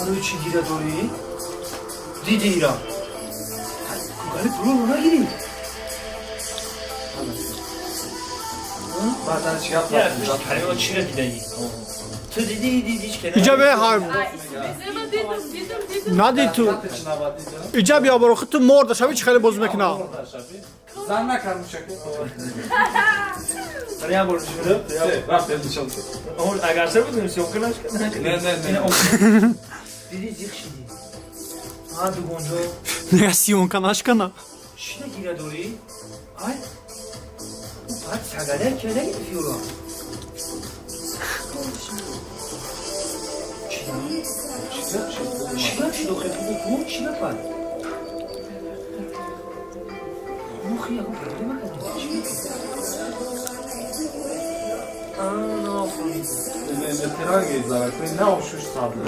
Sana için gire doğru. Didi İran. Garip bulur ona gireyim. Bazen şey yapma. Ya hani o çire gideyim. Tu dedi hiç kenara. İcabe ha. Nadi tu. İcabe ya baro tu morda şabi çıkarı bozmekna. Zanna karmış şakı. Oraya borcu verip. Raf benim çalışıyor. Ama agar sen mi diyorsun? Yok kadar. Ne. Dedi zik şimdi. Hadi bonco. Negasyonkan kan aşkına. Şimdi gire doğru. Ay. Ay sagale kene gidiyor. Şirak şu doktor bu şirak var. Muhi ya bu böyle mi kadar? Veteran geziyor. Ne hoşuş sablı.